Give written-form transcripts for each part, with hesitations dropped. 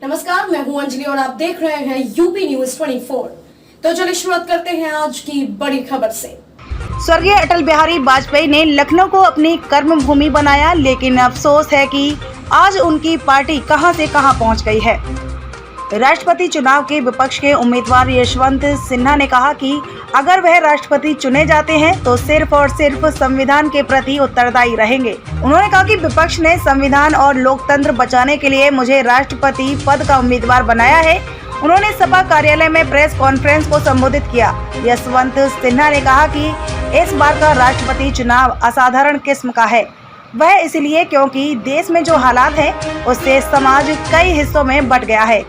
नमस्कार, मैं हूं अंजलि और आप देख रहे हैं यूपी न्यूज 24। तो चलिए शुरुआत करते हैं आज की बड़ी खबर से। स्वर्गीय अटल बिहारी वाजपेयी ने लखनऊ को अपनी कर्म भूमि बनाया, लेकिन अफसोस है कि आज उनकी पार्टी कहां से कहां पहुंच गई है। राष्ट्रपति चुनाव के विपक्ष के उम्मीदवार यशवंत सिन्हा ने कहा कि अगर वह राष्ट्रपति चुने जाते हैं तो सिर्फ और सिर्फ संविधान के प्रति उत्तरदायी रहेंगे। उन्होंने कहा कि विपक्ष ने संविधान और लोकतंत्र बचाने के लिए मुझे राष्ट्रपति पद का उम्मीदवार बनाया है। उन्होंने सपा कार्यालय में प्रेस कॉन्फ्रेंस को संबोधित किया। यशवंत सिन्हा ने कहा कि इस बार का राष्ट्रपति चुनाव असाधारण किस्म का है। वह इसलिए क्योंकि देश में जो हालात हैं उससे समाज कई हिस्सों में बंट गया है।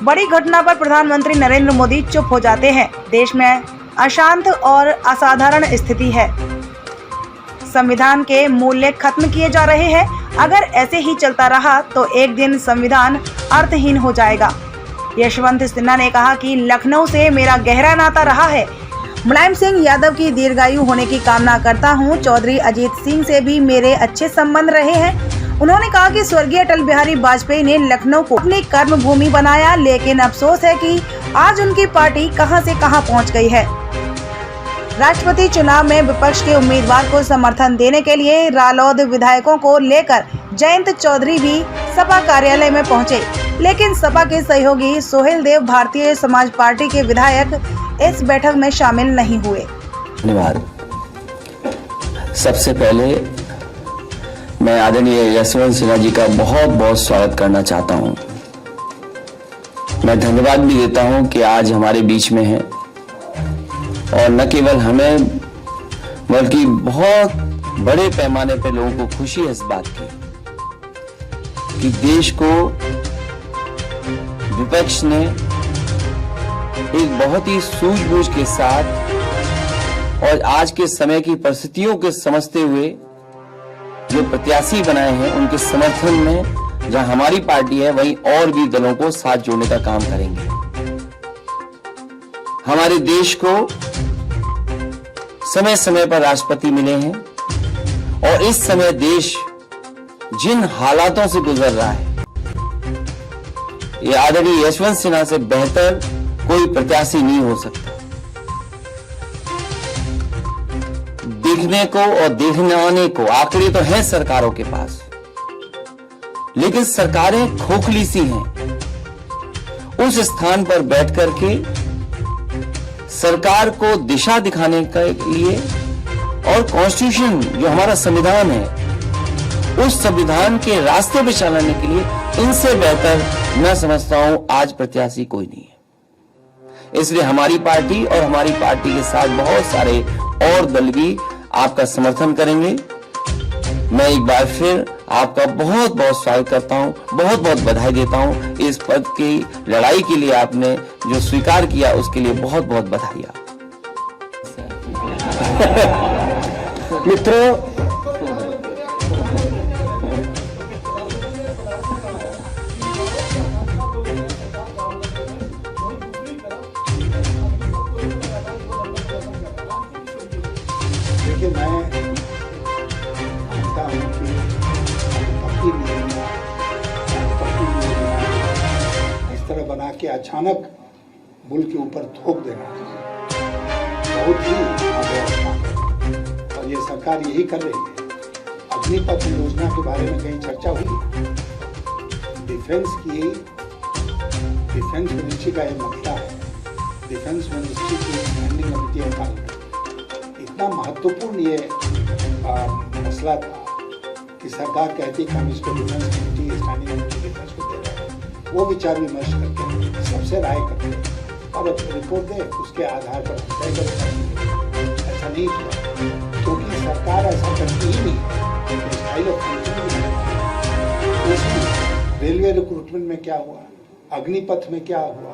बड़ी घटना पर प्रधानमंत्री नरेंद्र मोदी चुप हो जाते हैं। देश में अशांत और असाधारण स्थिति है। संविधान के मूल्य खत्म किए जा रहे हैं। अगर ऐसे ही चलता रहा तो एक दिन संविधान अर्थहीन हो जाएगा। यशवंत सिन्हा ने कहा कि लखनऊ से मेरा गहरा नाता रहा है। मुलायम सिंह यादव की दीर्घायु होने की कामना करता हूं। चौधरी अजीत सिंह से भी मेरे अच्छे संबंध रहे हैं। उन्होंने कहा कि स्वर्गीय अटल बिहारी वाजपेयी ने लखनऊ को अपनी कर्म भूमि बनाया, लेकिन अफसोस है कि आज उनकी पार्टी कहां से कहां पहुंच गई है। राष्ट्रपति चुनाव में विपक्ष के उम्मीदवार को समर्थन देने के लिए रालोद विधायकों को लेकर जयंत चौधरी भी सपा कार्यालय में पहुंचे, लेकिन सपा के सहयोगी सोहेल देव भारतीय समाज पार्टी के विधायक इस बैठक में शामिल नहीं हुए। धन्यवाद। सबसे पहले मैं आदरणीय यशवंत सिन्हा जी का बहुत बहुत स्वागत करना चाहता हूं। मैं धन्यवाद भी देता हूं कि आज हमारे बीच में हैं और न केवल हमें बल्कि बहुत बड़े पैमाने पर लोगों को खुशी है इस बात की कि देश को विपक्ष ने एक बहुत ही सूझबूझ के साथ और आज के समय की परिस्थितियों के समझते हुए जो प्रत्याशी बनाए हैं उनके समर्थन में जहां हमारी पार्टी है वहीं और भी दलों को साथ जोड़ने का काम करेंगे। हमारे देश को समय समय पर राष्ट्रपति मिले हैं और इस समय देश जिन हालातों से गुजर रहा है ये आदरणीय यशवंत सिन्हा से बेहतर कोई प्रत्याशी नहीं हो सकता। देखने को और देखने को आंकड़े तो हैं सरकारों के पास, लेकिन सरकारें खोखली सी हैं। उस स्थान पर बैठ करके सरकार को दिशा दिखाने के लिए और कॉन्स्टिट्यूशन जो हमारा संविधान है उस संविधान के रास्ते पे चलाने के लिए इनसे बेहतर मैं समझता हूं आज प्रत्याशी कोई नहीं है। इसलिए हमारी पार्टी और हमारी पार्टी के साथ बहुत सारे और दल भी आपका समर्थन करेंगे। मैं एक बार फिर आपका बहुत बहुत स्वागत करता हूं, बहुत बहुत बधाई देता हूं। इस पद की लड़ाई के लिए आपने जो स्वीकार किया उसके लिए बहुत बहुत बधाई। मित्रों, देखिए मैं मानता हूँ कि इस तरह बना के अचानक मुल्क के ऊपर थोप देना बहुत ही और ये सरकार यही कर रही है। अग्निपथ योजना के बारे में कहीं चर्चा हुई। डिफेंस मिनिस्ट्री का ये मसला है। डिफेंस मिनिस्ट्री की स्टैंडिंग कमेटी है पार्लियामेंट। इतना महत्वपूर्ण ये मसला था कि सरकार कहती है कि हम इसको defence committee standing committee defence को दे रहे हैं। वो विचार विमर्श करके सबसे राय करके और रिपोर्ट दे, उसके आधार पर हम तय करें। ऐसा नहीं किया क्योंकि सरकार ऐसा करती ही नहीं। रेलवे रिक्रूटमेंट में क्या हुआ, अग्निपथ में क्या हुआ,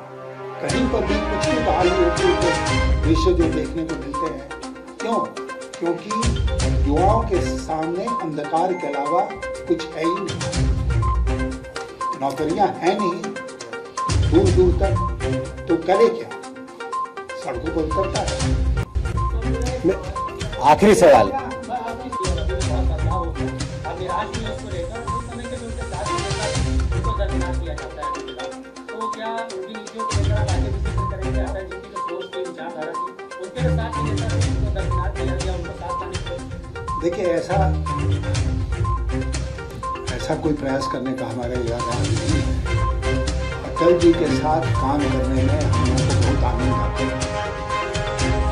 कहीं पर भी कुछ भी बहाली होती है तो दृश्य जो देखने को मिलते हैं। क्यों? क्योंकि युवाओं के सामने अंधकार के अलावा कुछ है ही नहीं। नौकरियां हैं नहीं दूर दूर तक, तो करे क्या? सड़कों पर उतरता है। आखिरी सवाल, या उनकी नीतियों को लेकर आप आगे विश्लेषण करेंगे? अटल जी की जो सोच थी, विचारधारा थी, उनके जो साथ के नेता थे उनको दरकिनार किया गया, उनको साथ लाने के लिए? देखिए, ऐसा कोई प्रयास करने का हमारा इरादा नहीं है। अटल जी के साथ काम करने में हम लोगों को बहुत आनंद आता है।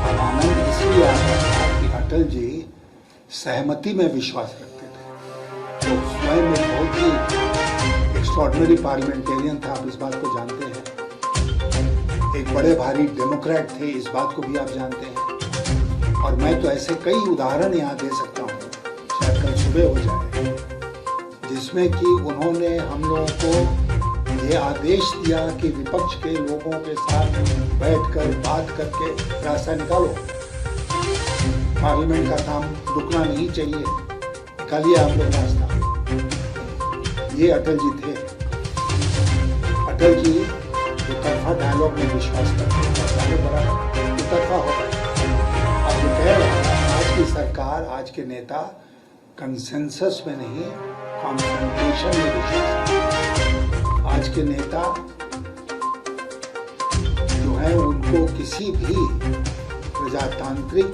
और आनंद इसलिए आता था कि अटल जी सहमति में विश्वास रखते थे। तो स्वयं में बहुत ही एक्स्ट्रॉर्डिनरी पार्लियामेंटेरियन था, आप इस बात को जानते हैं। एक बड़े भारी डेमोक्रेट थे, इस बात को भी आप जानते हैं। और मैं तो ऐसे कई उदाहरण यहाँ दे सकता हूँ, शायद कल सुबह हो जाए, जिसमें कि उन्होंने हम लोगों को ये आदेश दिया कि विपक्ष के लोगों के साथ बैठकर बात करके रास्ता निकालो, पार्लियामेंट का काम रुकना नहीं चाहिए, निकालिए आप लोग रास्ता। ये अटल जी थे। अटल जी दुतरफा डायलॉग में विश्वास करते हैं, आगे बढ़ा दुतरफा होगा। अब जो कह रहे हैं आज की सरकार, आज के नेता कंसेंसस में नहीं, कॉन्फ्रंटेशन में विश्वास करते हैं। आज के नेता जो है उनको किसी भी प्रजातांत्रिक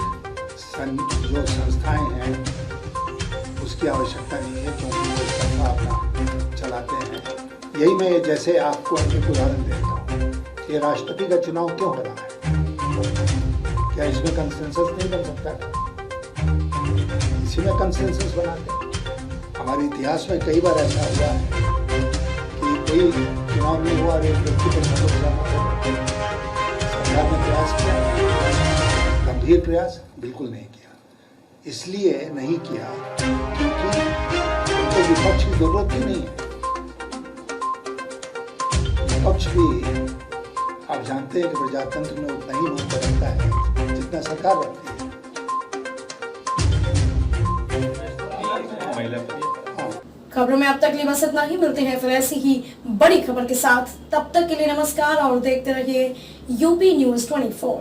जो संस्थाएं हैं उसकी आवश्यकता नहीं है, क्योंकि वो तरफा अपना चलाते हैं। यही मैं जैसे आपको एक उदाहरण देता हूँ, ये राष्ट्रपति का चुनाव क्यों हो रहा है? क्या इसमें कंसेंसस नहीं बन सकता? इसी में कंसेंसस बनाते हैं। हमारे इतिहास में कई बार ऐसा हुआ है कि कोई चुनाव नहीं हुआ और एक व्यक्ति को सरकार ने प्रयास किया, गंभीर प्रयास बिल्कुल नहीं किया। इसलिए नहीं किया क्योंकि उनको विपक्ष की जरूरत ही नहीं है। विपक्ष भी आप जानते हैं कि प्रजातंत्र में उतना ही महत्व रखता है जितना सरकार रखती है। खबरों में अब तक लिए बस इतना ही। मिलते हैं फिर ऐसी ही बड़ी खबर के साथ। तब तक के लिए नमस्कार और देखते रहिए यूपी न्यूज़ 24।